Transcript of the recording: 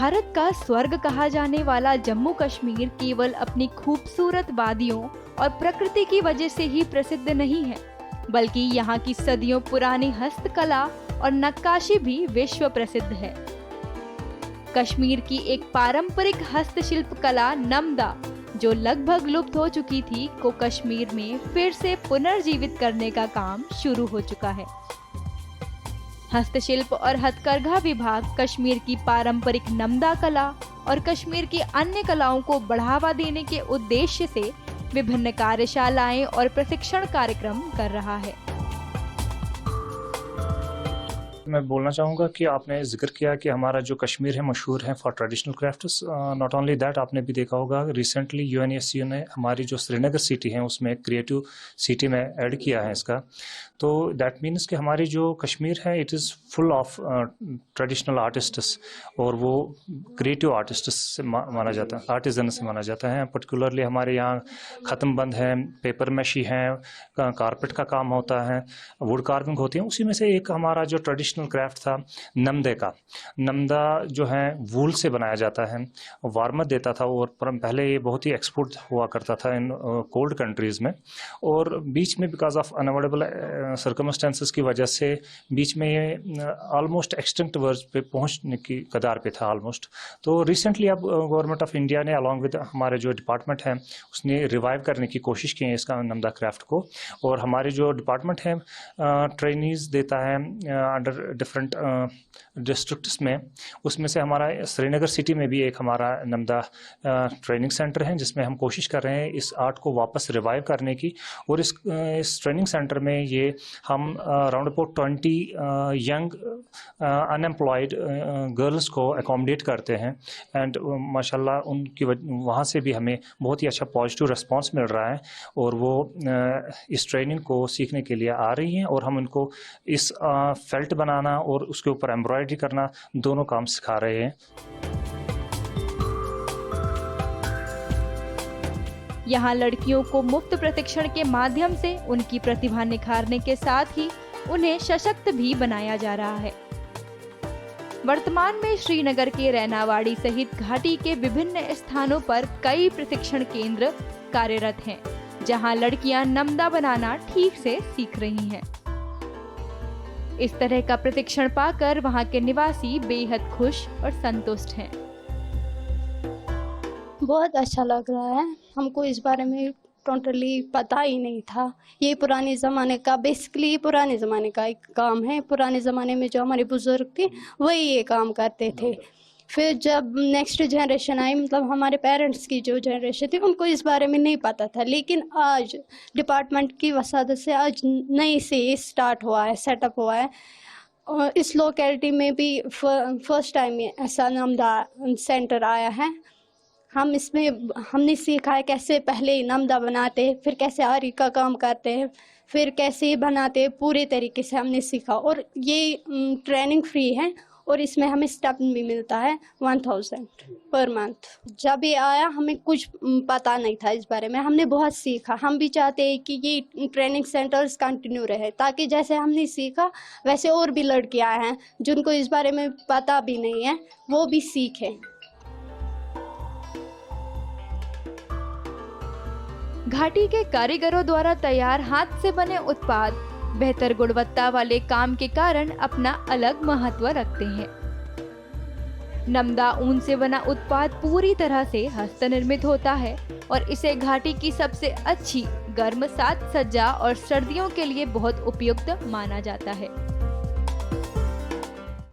भारत का स्वर्ग कहा जाने वाला जम्मू कश्मीर केवल अपनी खूबसूरत वादियों और प्रकृति की वजह से ही प्रसिद्ध नहीं है, बल्कि यहाँ की सदियों पुरानी हस्तकला और नक्काशी भी विश्व प्रसिद्ध है। कश्मीर की एक पारंपरिक हस्तशिल्प कला नमदा, जो लगभग लुप्त हो चुकी थी, को कश्मीर में फिर से पुनर्जीवित करने का काम शुरू हो चुका है। हस्तशिल्प और हथकरघा विभाग कश्मीर की पारंपरिक नमदा कला और कश्मीर की अन्य कलाओं को बढ़ावा देने के उद्देश्य से विभिन्न कार्यशालाएं और प्रशिक्षण कार्यक्रम कर रहा है। मैं बोलना चाहूँगा कि आपने जिक्र किया कि हमारा जो कश्मीर है मशहूर है for traditional crafts. Not only that, आपने भी देखा होगा रिसेंटली UNSCO ने हमारी जो श्रीनगर सिटी है उसमें क्रिएटिव सिटी में ऐड किया है इसका। तो दैट मीन्स कि हमारी जो कश्मीर है it is full of traditional artists, और वो क्रिएटिव आर्टिस्ट्स से माना जाता है, आर्टिजन से माना जाता है। पर्टिकुलरली हमारे यहाँ ख़त्म बंद है, पेपर मैशी है, कारपेट का काम होता है, वुड कार्विंग होती है। उसी में से एक हमारा जो ट्रेडिशनल क्राफ्ट था नमदे का। नमदा जो है वूल से बनाया जाता है, वार्मथ देता था, और पहले ये बहुत ही एक्सपोर्ट हुआ करता था इन कोल्ड कंट्रीज़ में, और बीच में बिकॉज ऑफ अनअवॉइडेबल सर्कमस्टेंसेस की वजह से बीच में ये ऑलमोस्ट एक्सटिंक्ट वर्ज पे पहुंचने की कगार पे था ऑलमोस्ट। तो रिसेंटली अब गवर्नमेंट ऑफ इंडिया ने अलॉन्ग विद हमारे जो डिपार्टमेंट है उसने रिवाइव करने की कोशिश की है इसका नमदा क्राफ्ट को, और हमारे जो डिपार्टमेंट है ट्रेनिज देता है अंडर डिफरेंट डिस्ट्रिक्ट्स में। उसमें से हमारा श्रीनगर सिटी में भी एक हमारा नमदा ट्रेनिंग सेंटर है, जिसमें हम कोशिश कर रहे हैं इस आर्ट को वापस रिवाइव करने की। और इस ट्रेनिंग सेंटर में ये हम around about 20 young unemployed girls को अकोमोडेट करते हैं, एंड माशाल्लाह उनकी वहाँ से भी हमें बहुत ही अच्छा पॉजिटिव रिस्पांस मिल रहा है, और वो इस ट्रेनिंग को सीखने के लिए आ रही हैं, और हम उनको इस फेल्ट बनाना और उसके ऊपर एम्ब्रॉयडरी करना दोनों काम सिखा रहे हैं। यहाँ लड़कियों को मुफ्त प्रशिक्षण के माध्यम से उनकी प्रतिभा निखारने के साथ ही उन्हें सशक्त भी बनाया जा रहा है। वर्तमान में श्रीनगर के रैनावाड़ी सहित घाटी के विभिन्न स्थानों पर कई प्रशिक्षण केंद्र कार्यरत हैं, जहां लड़कियां नमदा बनाना ठीक से सीख रही हैं। इस तरह का प्रशिक्षण पाकर वहां के निवासी बेहद खुश और संतुष्ट हैं। बहुत अच्छा लग रहा है। हमको इस बारे में टोटली पता ही नहीं था। ये पुराने ज़माने का, बेसिकली पुराने ज़माने का एक काम है। पुराने ज़माने में जो हमारे बुजुर्ग थे वही ये काम करते थे। फिर जब नेक्स्ट जनरेशन आई, मतलब हमारे पेरेंट्स की जो जनरेशन थी, उनको इस बारे में नहीं पता था। लेकिन आज डिपार्टमेंट की वसादत से आज नई से ये स्टार्ट हुआ है, सेटअप हुआ है। और इस लोकेलिटी में भी फर्स्ट टाइम ऐसा नमदा सेंटर आया है। हमने सीखा है कैसे पहले नमदा बनाते हैं, फिर कैसे आरी का काम करते हैं, फिर कैसे बनाते, पूरे तरीके से हमने सीखा। और ये ट्रेनिंग फ्री है, और इसमें हमें स्टाइपेंड भी मिलता है 1000 पर मंथ। जब ये आया हमें कुछ पता नहीं था इस बारे में, हमने बहुत सीखा। हम भी चाहते हैं कि ये ट्रेनिंग सेंटर्स कंटिन्यू रहे, ताकि जैसे हमने सीखा वैसे और भी लड़कियां हैं जिनको इस बारे में पता भी नहीं है, वो भी सीखें। घाटी के कारीगरों द्वारा तैयार हाथ से बने उत्पाद बेहतर गुणवत्ता वाले काम के कारण अपना अलग महत्व रखते हैं। नमदा ऊन से बना उत्पाद पूरी तरह से हस्त निर्मित होता है, और इसे घाटी की सबसे अच्छी गर्म साज सज्जा और सर्दियों के लिए बहुत उपयुक्त माना जाता है।